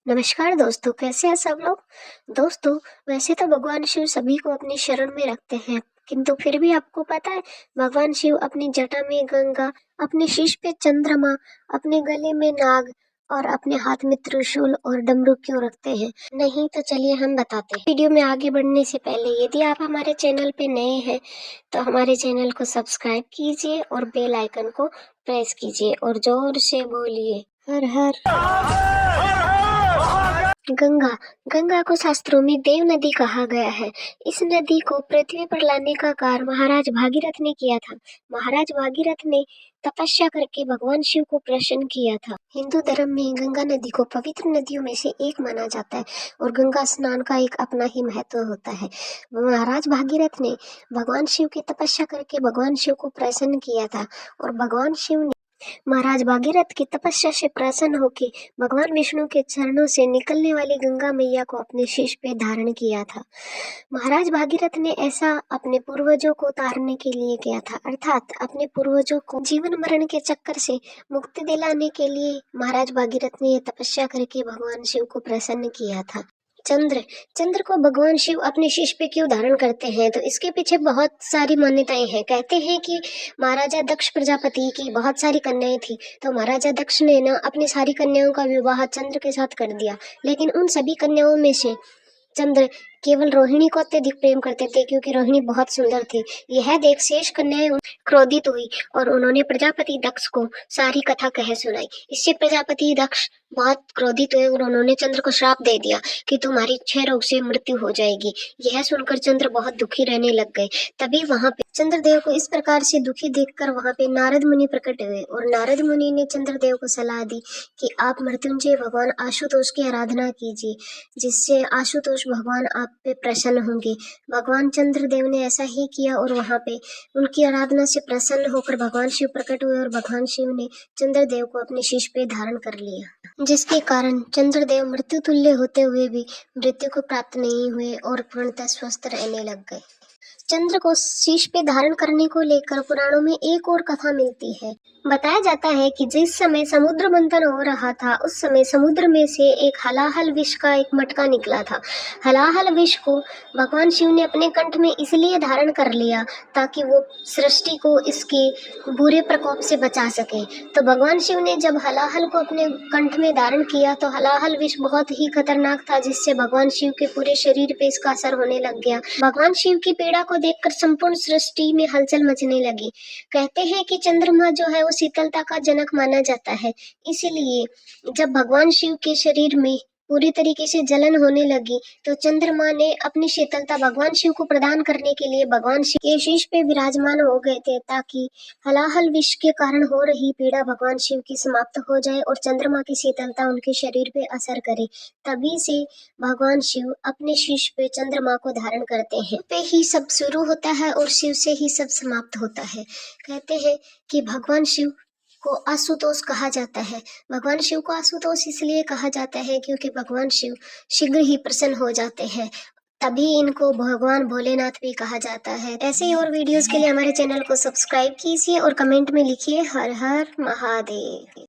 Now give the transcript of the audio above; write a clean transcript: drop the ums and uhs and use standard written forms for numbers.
नमस्कार दोस्तों, कैसे हैं सब लोग। दोस्तों, वैसे तो भगवान शिव सभी को अपनी शरण में रखते हैं, किंतु फिर भी आपको पता है भगवान शिव अपनी जटा में गंगा, अपने शीश पे चंद्रमा, अपने गले में नाग और अपने हाथ में त्रिशूल और डमरू क्यों रखते हैं? नहीं तो चलिए हम बताते हैं। वीडियो में आगे बढ़ने से पहले यदि आप हमारे चैनल पे नए हैं तो हमारे चैनल को सब्सक्राइब कीजिए और बेल आइकन को प्रेस कीजिए और जोर से बोलिए हर हर। गंगा गंगा को शास्त्रों में देव नदी कहा गया है। इस नदी को पृथ्वी पर लाने का कार्य महाराज भागीरथ ने किया था। महाराज भागीरथ ने तपस्या करके भगवान शिव को प्रसन्न किया था। हिंदू धर्म में गंगा नदी को पवित्र नदियों में से एक माना जाता है और गंगा स्नान का एक अपना ही महत्व होता है। महाराज भागीरथ ने भगवान शिव की तपस्या करके भगवान शिव को प्रसन्न किया था और भगवान शिव ने महाराज भागीरथ की तपस्या से प्रसन्न होकर भगवान विष्णु के चरणों से निकलने वाली गंगा मैया को अपने शीश पे धारण किया था। महाराज भागीरथ ने ऐसा अपने पूर्वजों को तारने के लिए किया था, अर्थात अपने पूर्वजों को जीवन मरण के चक्कर से मुक्ति दिलाने के लिए महाराज भागीरथ ने यह तपस्या करके भगवान शिव को प्रसन्न किया था। चंद्र चंद्र को भगवान शिव अपने शीश पे क्यों धारण करते हैं, तो इसके पीछे बहुत सारी मान्यताएं हैं। कहते हैं कि महाराजा दक्ष प्रजापति की बहुत सारी कन्याएं थी, तो महाराजा दक्ष ने ना अपनी सारी कन्याओं का विवाह चंद्र के साथ कर दिया, लेकिन उन सभी कन्याओं में से चंद्र केवल रोहिणी को अत्यधिक प्रेम करते थे क्योंकि रोहिणी बहुत सुंदर थी। यह देख शेष कन्याएं क्रोधित हुई और उन्होंने प्रजापति दक्ष को सारी कथा कह सुनाई। इससे प्रजापति दक्ष बहुत क्रोधित हुए और उन्होंने चंद्र को श्राप दे दिया कि तुम्हारी क्षय रोग से मृत्यु हो जाएगी। यह सुनकर चंद्र बहुत दुखी रहने लग गए। तभी वहां पे चंद्रदेव को इस प्रकार से दुखी देखकर वहां पे नारद मुनि प्रकट हुए और नारद मुनि ने चंद्रदेव को सलाह दी कि आप मृत्युंजय भगवान आशुतोष की आराधना कीजिए, जिससे आशुतोष भगवान आप पे प्रसन्न होंगे। भगवान चंद्रदेव ने ऐसा ही किया और वहां पे उनकी आराधना से प्रसन्न होकर भगवान शिव प्रकट हुए और भगवान शिव ने चंद्रदेव को अपने शीश पे धारण कर लिया, जिसके कारण चंद्रदेव मृत्यु तुल्य होते हुए भी मृत्यु को प्राप्त नहीं हुए और पूर्णतः स्वस्थ रहने लग गए। चंद्र को शीश पे धारण करने को लेकर पुराणों में एक और कथा मिलती है। बताया जाता है कि जिस समय समुद्र मंथन हो रहा था, उस समय समुद्र में से एक हलाहल विष का एक मटका निकला था। हलाहल विष को भगवान शिव ने अपने कंठ में इसलिए धारण कर लिया ताकि वो सृष्टि को इसके बुरे प्रकोप से बचा सके। तो भगवान शिव ने जब हलाहल को अपने कंठ में धारण किया तो हलाहल विष बहुत ही खतरनाक था, जिससे भगवान शिव के पूरे शरीर पे इसका असर होने लग गया। भगवान शिव की पीड़ा को देखकर संपूर्ण सृष्टि में हलचल मचने लगी। कहते हैं कि चंद्रमा जो है वो शीतलता का जनक माना जाता है, इसीलिए जब भगवान शिव के शरीर में पूरी तरीके से जलन होने लगी तो चंद्रमा ने अपनी शीतलता भगवान शिव को प्रदान करने के लिए भगवान शिव के शीश पे विराजमान हो गए थे, ताकि हलाहल विष के कारण हो रही पीड़ा भगवान शिव की समाप्त हो जाए और चंद्रमा की शीतलता उनके शरीर पे असर करे। तभी से भगवान शिव अपने शीश पे चंद्रमा को धारण करते हैं। पे ही सब शुरू होता है और शिव से ही सब समाप्त होता है। कहते हैं कि भगवान शिव को आशुतोष कहा जाता है। भगवान शिव को आशुतोष इसलिए कहा जाता है क्योंकि भगवान शिव शीघ्र ही प्रसन्न हो जाते हैं, तभी इनको भगवान भोलेनाथ भी कहा जाता है। ऐसे ही और वीडियोस के लिए हमारे चैनल को सब्सक्राइब कीजिए और कमेंट में लिखिए हर हर महादेव।